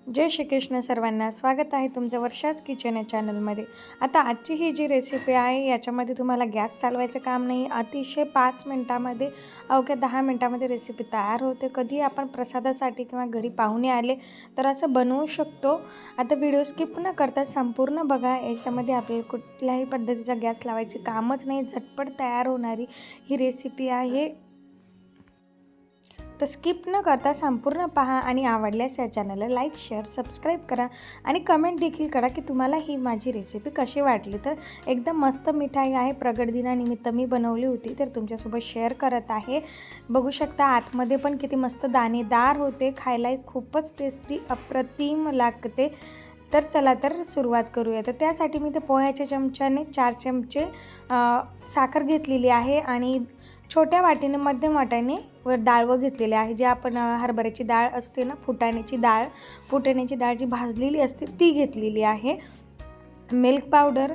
जय श्री कृष्ण सर्वांना. स्वागत आहे तुमचं वर्षाच किचन या चॅनलमध्ये. आता आजची ही जी रेसिपी आहे याच्यामध्ये तुम्हाला गॅस चालवायचं काम नाही. अतिशय 5 मिनटामध्ये अवघ्या 10 मिनटामध्ये रेसिपी तयार होते. कधी आपण प्रसादासाठी किंवा घरी पाहुणे आले तर असं बनवू शकतो. आता व्हिडिओ स्किप न करता संपूर्ण बघा. याच्यामध्ये आपल्याला कुठल्याही पद्धतीचा गॅस लावायचे कामच नाही. झटपट तयार होणारी ही रेसिपी आहे. तर स्किप न करता संपूर्ण पहा आणि आवडल्यास या चॅनलला लाईक, शेअर, सबस्क्राईब करा आणि कमेंट देखील करा की तुम्हाला ही माझी रेसिपी कशी वाटली. तर एकदम मस्त मिठाई आहे. प्रगट दिनानिमित्त मी बनवली होती तर तुमच्यासोबत शेअर करत आहे. बघू शकता आतमध्ये पण किती मस्त दाणेदार होते. खायलाही खूपच टेस्टी अप्रतिम लागते. तर चला तर सुरुवात करूया. तर त्यासाठी मी ते पोह्याच्या चमच्याने 4 चमचे साखर घेतलेली आहे आणि छोट्या वाटीने मध्यम वाट्याने डाळ घेतलेली आहे. जी आपण हरभऱ्याची डाळ असते ना, फुटाण्याची डाळ जी भाजलेली असते ती घेतलेली आहे. मिल्क पावडर,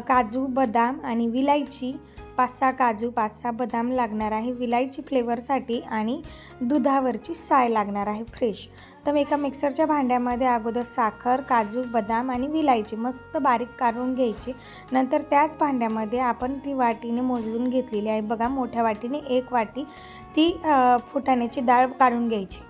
काजू, बदाम आणि विलायची, 5-6 काजू, 5-6 बदाम लागणार आहे विलायची फ्लेवरसाठी आणि दुधावरची साय लागणार आहे फ्रेश. तर मी एका मिक्सरच्या भांड्यामध्ये अगोदर साखर, काजू, बदाम आणि विलायची मस्त बारीक काढून घ्यायची. नंतर त्याच भांड्यामध्ये आपण ती वाटीने मोजून घेतलेली आहे. बघा मोठ्या वाटीने 1 वाटी ती फुटाण्याची डाळ काढून घ्यायची.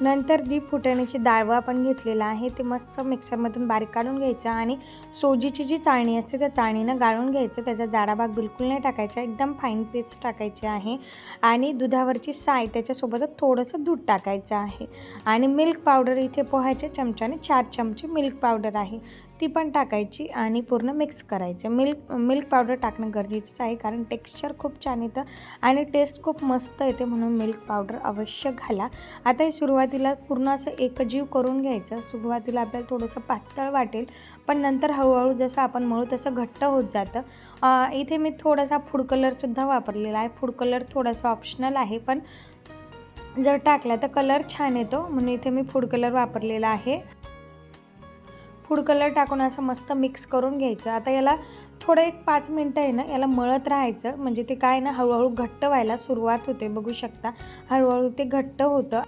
नंतर जी फुटाण्याची डाळ आपण घेतलेला आहे ते मस्त मिक्सरमधून बारीक काढून घ्यायचं आणि सोजीची जी चाळणी असते त्या चाळणीनं गाळून घ्यायचं. त्याचा जाडा भाग बिलकुल नाही टाकायचा, एकदम फाईन पेस्ट टाकायची आहे. आणि दुधावरची साय त्याच्यासोबतच थोडंसं दूध टाकायचं आहे. आणि मिल्क पावडर इथे पोह्याच्या चमच्याने 4 चमचे मिल्क पावडर आहे ती पण टाकायची आणि पूर्ण मिक्स करायचं. मिल्क पावडर टाकणं गरजेचंच आहे कारण टेक्स्चर खूप छान येतं आणि टेस्ट खूप मस्त येते, म्हणून मिल्क पावडर अवश्य घाला. आता हे सुरुवातीला पूर्ण असं एकजीव करून घ्यायचं. सुरुवातीला आपल्याला थोडंसं पातळ वाटेल पण नंतर हळूहळू जसं आपण मळू तसं घट्ट होत जातं. इथे मी थोडासा फूड कलरसुद्धा वापरलेला आहे. फूड कलर थोडासा ऑप्शनल आहे पण जर टाकला तर कलर छान येतो, म्हणून इथे मी फूड कलर वापरलेला आहे. फूड कलर टाकून असं मस्त मिक्स करून घ्यायचं. आता याला थोडं एक 5 मिनटं आहे ना याला मळत राहायचं, म्हणजे ते काय ना हळूहळू घट्ट व्हायला सुरुवात होते. बघू शकता हळूहळू ते घट्ट होतं.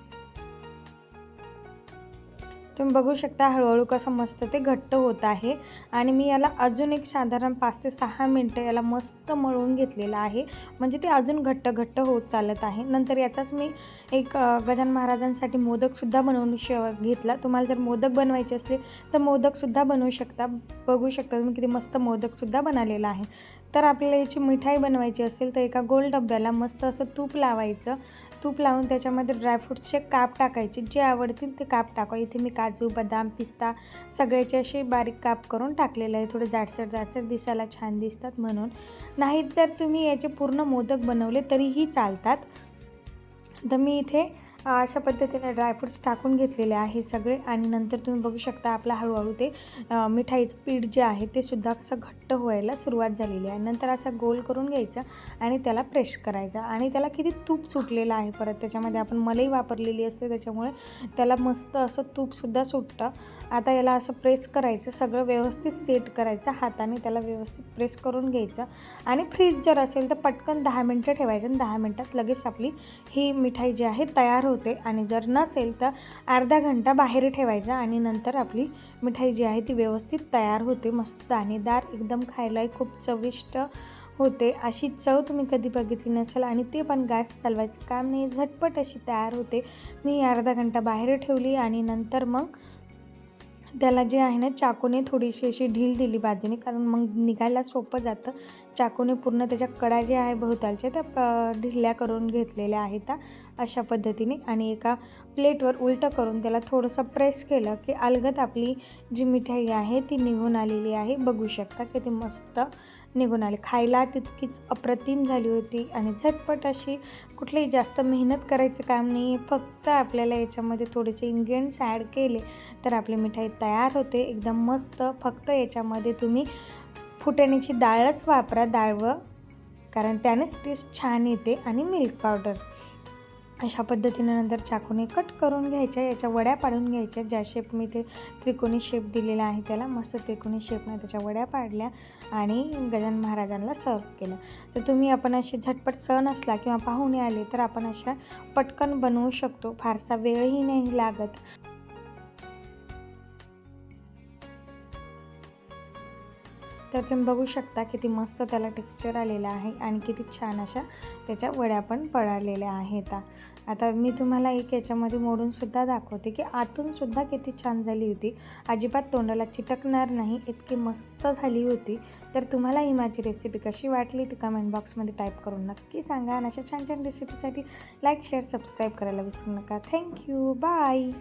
तुम्ही बघू शकता हळूहळू कसं मस्त ते घट्ट होत आहे. आणि मी याला अजून एक साधारण 5 ते 6 मिनटं याला मस्त मळून घेतलेलं आहे, म्हणजे ते अजून घट्ट होत चालत आहे. नंतर याचाच मी एक गजानन महाराजांसाठी मोदकसुद्धा बनवून घेतला. तुम्हाला जर मोदक बनवायचे असले तर मोदकसुद्धा बनवू शकता. बघू शकता तुम्ही किती मस्त मोदकसुद्धा बनवलेला आहे. तर आपल्याला याची मिठाई बनवायची असेल तर एका गोल डब्याला मस्त असं तूप लावायचं. तूप लावून त्याच्यामध्ये ड्रायफ्रूट्सचे काप टाकायचे, जे आवडतील ते काप टाका. इथे मी काजू, बदाम, पिस्ता सगळ्याचे असे बारीक काप करून टाकलेले आहे. थोडे जाडसर दिसायला छान दिसतात म्हणून. नाहीत जर तुम्ही याचे पूर्ण मोदक बनवले तरीही चालतात. तर मी इथे अशा पद्धतीने ड्रायफ्रूट्स टाकून घेतलेले आहे सगळे. आणि नंतर तुम्ही बघू शकता आपला हळूहळू ते मिठाईचं पीठ जे आहे ते सुद्धा कसं घट्ट व्हायला सुरुवात झालेली आहे. नंतर असं गोल करून घ्यायचं आणि त्याला प्रेस करायचं. आणि त्याला किती तूप सुटलेलं आहे. परत त्याच्यामध्ये आपण मलाई वापरलेली असते त्याच्यामुळे त्याला मस्त असं तूपसुद्धा सुटतं. आता याला असं प्रेस करायचं, सगळं व्यवस्थित सेट करायचं हाताने, त्याला व्यवस्थित प्रेस करून घ्यायचं. आणि फ्रीज जर असेल तर पटकन 10 मिनटं ठेवायचं आणि 10 मिनटात लगेच आपली ही मिठाई जी आहे तयार होते. आणि जर नसेल तर अर्धा घंटा बाहेर ठेवायचा आणि नंतर आपली मिठाई जी आहे ती व्यवस्थित तयार होते. मस्त दाणेदार, एकदम खायलाही खूप चविष्ट होते. अशी चव तुम्ही कधी बघितली नसेल आणि ते पण गॅस चालवायचं काम नाही, झटपट अशी तयार होते. मी अर्धा घंटा बाहेर ठेवली आणि नंतर मग त्याला जे आहे ना चाकूने थोडीशी अशी ढील दिली बाजूने, कारण मग निघायला सोपं जातं. चाकूने पूर्ण त्याच्या कडा जे आहे भोवतालच्या त्या ढिल्या करून घेतलेल्या आहेत अशा पद्धतीने. आणि एका प्लेटवर उलटं करून त्याला थोडंसं प्रेस केलं की अलगद आपली जी मिठाई आहे ती निघून आलेली आहे. बघू शकता की ती मस्त निघून आली. खायला तितकीच अप्रतिम झाली होती आणि झटपट अशी. कुठलीही जास्त मेहनत करायचं काम नाही. फक्त आपल्याला याच्यामध्ये थोडेसे इन्ग्रेडियंट्स ॲड केले तर आपली मिठाई तयार होते एकदम मस्त. फक्त याच्यामध्ये तुम्ही फुटाण्याची डाळच वापरा, कारण त्यानेच टेस्ट छान येते. आणि मिल्क पावडर अशा पद्धतीने नंतर चाकूने कट करून घ्यायच्या. याच्या वड्या पाडून घ्यायच्या. ज्या शेप मी ते त्रिकोणी शेप दिलेला आहे त्याला मस्त त्रिकोणी शेपने त्याच्या वड्या पाडल्या आणि गजानन महाराजांना सर्व केलं. तर तुम्ही आपण असे झटपट सण असला किंवा पाहुणे आले तर आपण अशा पटकन बनवू शकतो. फारसा वेळही नाही लागत. तर तुम्ही बघू शकता किती मस्त त्याला टेक्स्चर आलेलं आहे आणि किती छान अशा त्याच्या वड्या पण पळालेल्या आहेत. आता मी तुम्हाला एक याच्यामध्ये मोडूनसुद्धा दाखवते की आतूनसुद्धा किती छान झाली होती. अजिबात तोंडाला चिटकणार नाही इतकी मस्त झाली होती. तर तुम्हाला ही माझी रेसिपी कशी वाटली ती कमेंट बॉक्समध्ये टाईप करून नक्की सांगा आणि अशा छान छान रेसिपीसाठी लाईक शेअर सबस्क्राईब करायला विसरू नका. थँक्यू. बाय.